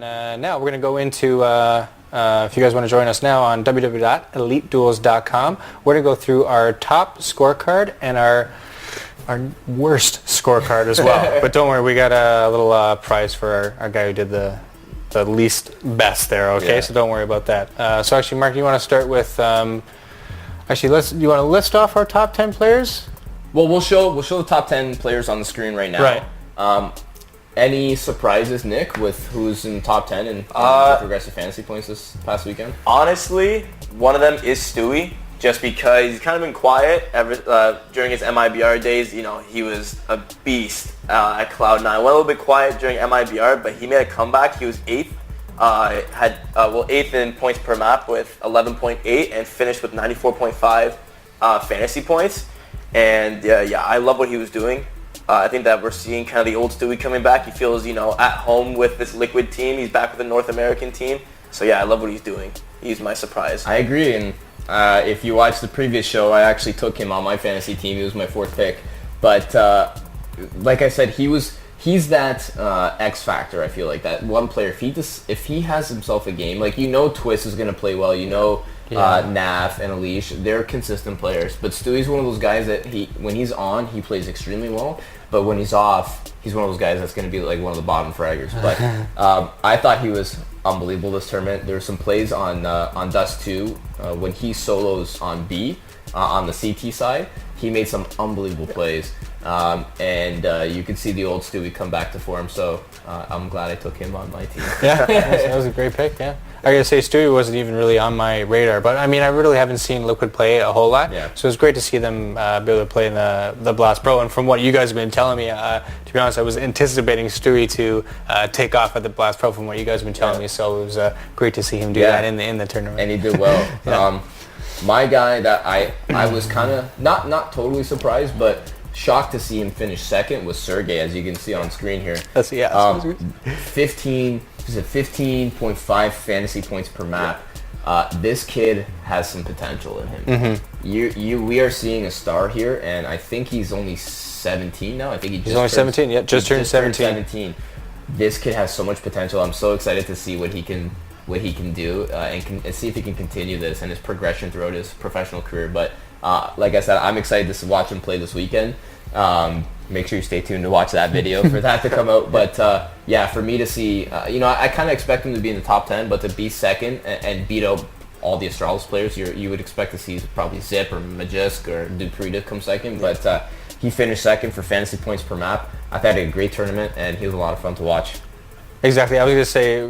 And now we're going to go into, if you guys want to join us now on www.eliteduels.com, we're going to go through our top scorecard and our worst scorecard as well. But don't worry, we got a little prize for our guy who did the least best there, okay? Yeah. So don't worry about that. So actually, Mark, you want to start with, you want to list off our top 10 players? Well, we'll show the top 10 players on the screen right now. Right. Any surprises, Nick, with who's in top 10 and progressive fantasy points this past weekend? Honestly, one of them is Stewie, just because he's kind of been quiet during his MIBR days. You know, he was a beast at Cloud9. Went a little bit quiet during MIBR, but he made a comeback. He was 8th. Had 8th in points per map with 11.8 and finished with 94.5 fantasy points. And yeah, I love what he was doing. I think that we're seeing kind of the old Stewie coming back. He feels, at home with this Liquid team. He's back with the North American team. So yeah, I love what he's doing. He's my surprise. I agree. And if you watched the previous show, I actually took him on my fantasy team. He was my 4th pick. But like I said, he's that X factor. I feel like that one player. If he has himself a game, Twist is going to play well. Naf and Alish, they're consistent players. But Stewie's one of those guys that when he's on, he plays extremely well. But when he's off, he's one of those guys that's going to be like one of the bottom fraggers. But I thought he was unbelievable this tournament. There were some plays on Dust 2 when he solos on B on the CT side. He made some unbelievable plays. And you could see the old Stewie come back to form. So I'm glad I took him on my team. Yeah, that was a great pick, yeah. I gotta say, Stewie wasn't even really on my radar, but I mean, I really haven't seen Liquid play a whole lot, so it's great to see them be able to play in the Blast Pro. And from what you guys have been telling me, to be honest, I was anticipating Stewie to take off at the Blast Pro from what you guys have been telling me. So it was great to see him do that in the tournament. And he did well. My guy that I was kind of not totally surprised, but shocked to see him finish 2nd was Sergey, as you can see on screen here. 15.5 fantasy points per map. This kid has some potential in him. Mm-hmm. We are seeing a star here, and I think he's only 17 now. I think he's only 17. Yeah, just turned 17. This kid has so much potential. I'm so excited to see what he can do and see if he can continue this and his progression throughout his professional career. But like I said, I'm excited to watch him play this weekend. Make sure you stay tuned to watch that video for that to come out. But for me to see, I kind of expect him to be in the top 10, but to be 2nd and beat out all the Astralis players, you would expect to see probably Zip or Magisk or Dupree to come 2nd. But he finished 2nd for fantasy points per map. I thought he had a great tournament, and he was a lot of fun to watch. Exactly. I was going to say,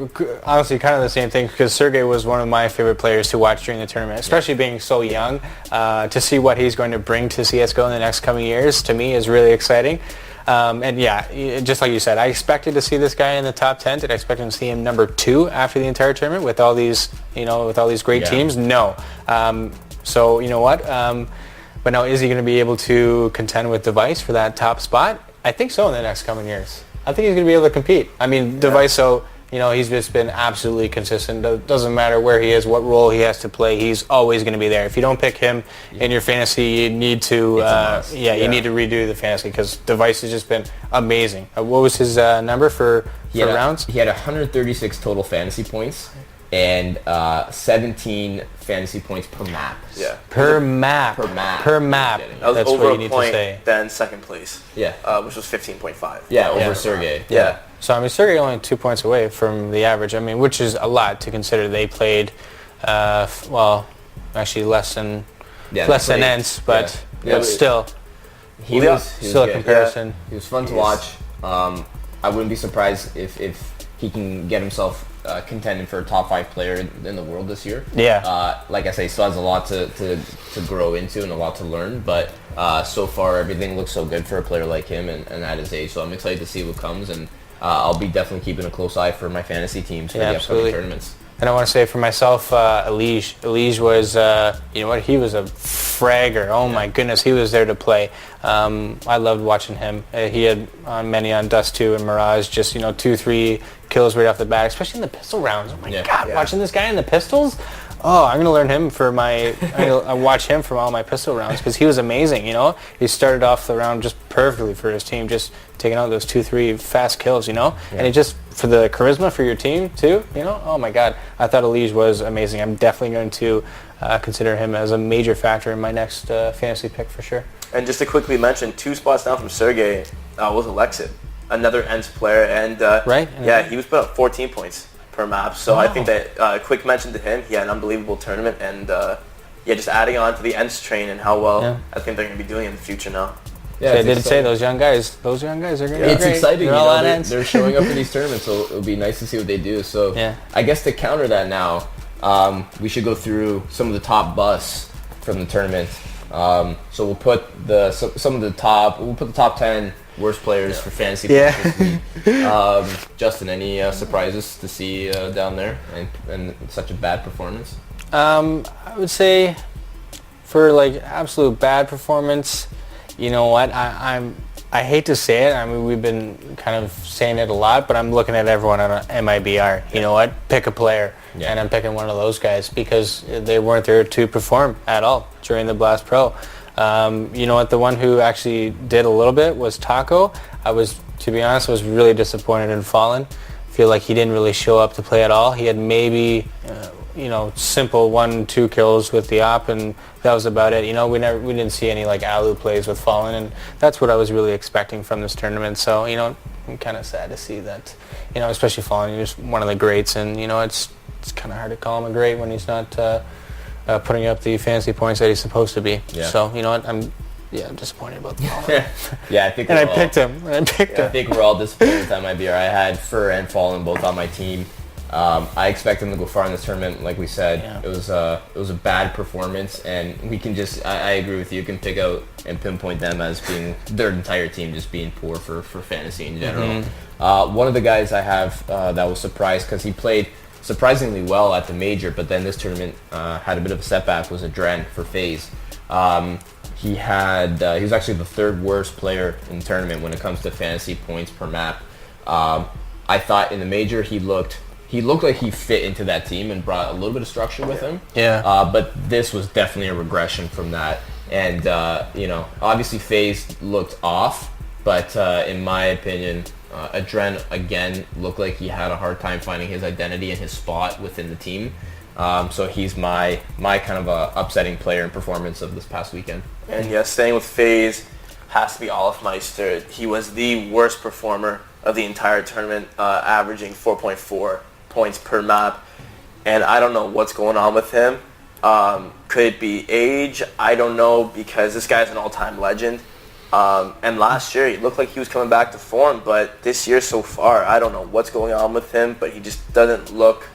honestly, kind of the same thing, because Sergey was one of my favorite players to watch during the tournament, especially being so young. To see what he's going to bring to CSGO in the next coming years, to me, is really exciting. And yeah, just like you said, I expected to see this guy in the top 10. Did I expect him to see him number 2 after the entire tournament with all these, with all these great teams? No. So you know what? But now, is he going to be able to contend with Device for that top spot? I think so in the next coming years. I think he's going to be able to compete. I mean, Device, he's just been absolutely consistent. It doesn't matter where he is, what role he has to play. He's always going to be there. If you don't pick him in your fantasy, you need to, you need to redo the fantasy, because Device has just been amazing. What was his number for rounds? He had 136 total fantasy points and 17 fantasy points per map. Yeah. Per map. That was That's over what you a point need to say. than 2nd place. Yeah. Which was 15.5. Yeah, over Sergey. Yeah. So, I mean, Sergey only 2 points away from the average. I mean, which is a lot to consider. They played, actually less than ENCE, but still. He was still a comparison. Yeah. He was fun to watch. I wouldn't be surprised if he can get himself contending for a top 5 player in the world this year. Yeah. Like I say, he still has a lot to grow into and a lot to learn, but so far everything looks so good for a player like him and at his age. So I'm excited to see what comes, and I'll be definitely keeping a close eye for my fantasy teams for the upcoming tournaments. And I want to say for myself, Elige was, he was a fragger. Oh my goodness, he was there to play. I loved watching him. He had many on Dust 2 and Mirage, just 2-3 kills right off the bat, especially in the pistol rounds. Oh my God, watching this guy in the pistols. Oh, I'm gonna learn him for I watch him from all my pistol rounds because he was amazing. He started off the round just perfectly for his team, just taking out those 2-3 fast kills. And he just for the charisma for your team too. Oh my God, I thought Elige was amazing. I'm definitely going to consider him as a major factor in my next fantasy pick for sure. And just to quickly mention, 2 spots down from Sergey was Alexit, another ENS player, and right? Yeah, he was put up 14 points per map. So I think that quick mention to him, he had an unbelievable tournament, and just adding on to the ENS train and how well I think they're going to be doing in the future now. Yeah, I did say those young guys are going to be great. It's exciting. They're showing up for these tournaments, so it'll be nice to see what they do. So I guess to counter that now, we should go through some of the top busts from the tournament. So we'll put the top 10 worst players for fantasy points this week. Justin, any surprises to see down there and such a bad performance? I would say for absolute bad performance, you know what? I hate to say it. I mean, we've been kind of saying it a lot, but I'm looking at everyone on MIBR. You know what? Pick a player. Yeah. And I'm picking one of those guys because they weren't there to perform at all during the Blast Pro. You know what? The one who actually did a little bit was Taco. To be honest, I was really disappointed in FalleN. I feel like he didn't really show up to play at all. He had maybe, simple 1-2 kills with the op, and that was about it. We didn't see any Alu plays with FalleN, and that's what I was really expecting from this tournament. So, I'm kind of sad to see that, especially FalleN, he's one of the greats, and, it's kind of hard to call him a great when he's not putting up the fantasy points that he's supposed to be. Yeah. So, you know what, I'm disappointed about that. I think and I picked him. I think we're all disappointed with MIBR. I had Fur and FalleN both on my team. I expect them to go far in this tournament. Like we said, it was a bad performance, and we can I agree with you. You can pick out and pinpoint them as being their entire team just being poor for fantasy in general. Mm-hmm. One of the guys I have that was surprised because he played surprisingly well at the major, but then this tournament had a bit of a setback was Adren for FaZe. He was actually the 3rd worst player in the tournament when it comes to fantasy points per map. I thought in the major he looked like he fit into that team and brought a little bit of structure with him. Yeah. But this was definitely a regression from that. And, obviously FaZe looked off, but in my opinion, Adren, again, looked like he had a hard time finding his identity and his spot within the team. So he's my kind of upsetting player in performance of this past weekend. And staying with FaZe has to be Olof Meister. He was the worst performer of the entire tournament, averaging 4.4 points per map. And I don't know what's going on with him. Could it be age? I don't know, because this guy's an all-time legend. And last year, he looked like he was coming back to form, but this year so far, I don't know what's going on with him, but he just doesn't look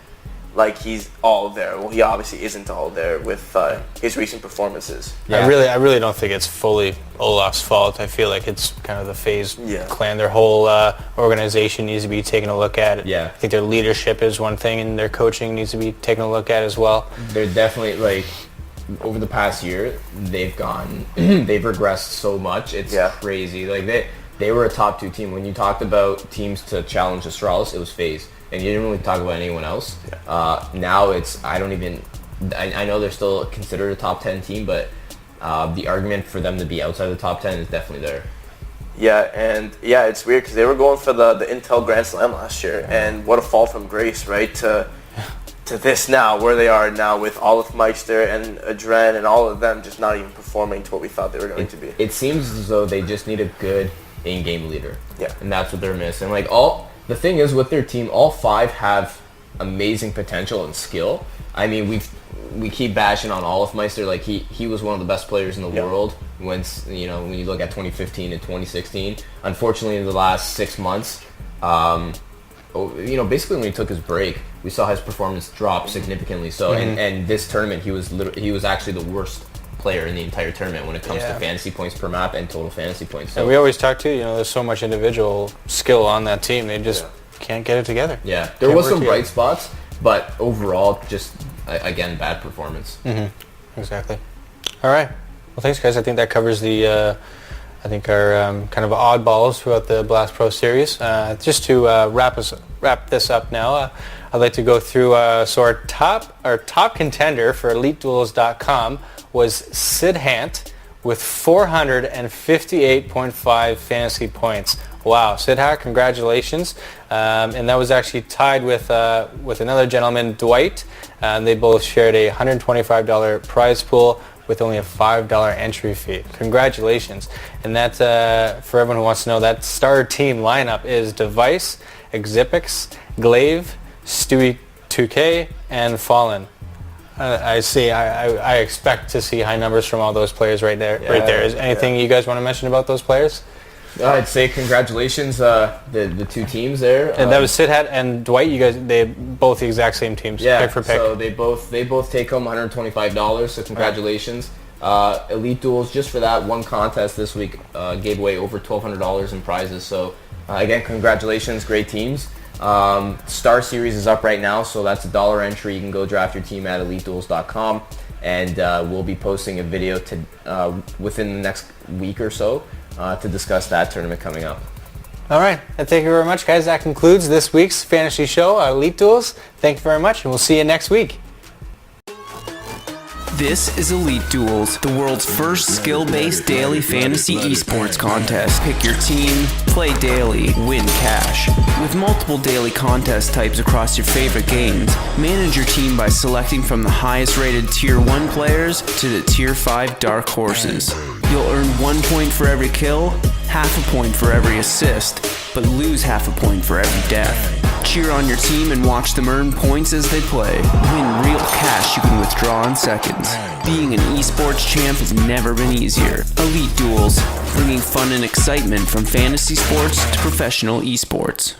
like he's all there. Well, he obviously isn't all there with his recent performances. Yeah. I really don't think it's fully Olaf's fault. I feel like it's kind of the FaZe clan. Their whole organization needs to be taken a look at. Yeah. I think their leadership is one thing, and their coaching needs to be taken a look at as well. They're definitely, over the past year, they've regressed so much. It's crazy. They were a top 2 team. When you talked about teams to challenge Astralis, it was FaZe. And you didn't really talk about anyone else. Yeah. Now I know they're still considered a top 10 team, but the argument for them to be outside the top 10 is definitely there. Yeah, and it's weird because they were going for the Intel Grand Slam last year, and what a fall from grace, right, to this now, where they are now with Olof Meister and Adren and all of them just not even performing to what we thought they were going to be. It seems as though they just need a good in-game leader. Yeah. And that's what they're missing. The thing is, with their team, all 5 have amazing potential and skill. I mean, we keep bashing on Olof Meister. He was one of the best players in the world when you look at 2015 and 2016. Unfortunately, in the last 6 months, basically when he took his break, we saw his performance drop significantly. So, and this tournament, he was actually the worst player in the entire tournament when it comes to fantasy points per map and total fantasy points. So, and we always talk too, there's so much individual skill on that team. They just can't get it together. Yeah, there was some bright spots, but overall, just, again, bad performance. Mm-hmm. Exactly. All right. Well, thanks, guys. I think that covers the I think are kind of oddballs throughout the Blast Pro Series. Just to wrap this up now, I'd like to go through. So our top contender for EliteDuels.com was Sid Hant with 458.5 fantasy points. Wow, Sidha, congratulations. And that was actually tied with another gentleman, Dwight. They both shared a $125 prize pool with only a $5 entry fee. Congratulations. And that's, for everyone who wants to know, that star team lineup is Device, Exipix, Glaive, Stewie 2K, and FalleN. I see. I expect to see high numbers from all those players right there. Right there. Is anything you guys want to mention about those players? I'd say congratulations, the two teams there. And that was Sidhat and Dwight. You guys, they both the exact same teams. Yeah. Pick for pick. So they both take home $125. So congratulations. Elite Duels, just for that one contest this week, gave away over $1,200 in prizes. So again, congratulations, great teams. Star Series is up right now, so that's $1 entry. You can go draft your team at EliteDuels.com, and we'll be posting a video within the next week or so to discuss that tournament coming up. All right. And thank you very much, guys. That concludes this week's fantasy show, Elite Duels. Thank you very much, and we'll see you next week. This is Elite Duels, the world's first skill-based daily fantasy esports contest. Pick your team, play daily, win cash. With multiple daily contest types across your favorite games, manage your team by selecting from the highest rated Tier 1 players to the Tier 5 dark horses. You'll earn 1 point for every kill, half a point for every assist, but lose half a point for every death. Cheer on your team and watch them earn points as they play. Win real cash you can withdraw in seconds. Being an esports champ has never been easier. Elite Duels, bringing fun and excitement from fantasy sports to professional esports.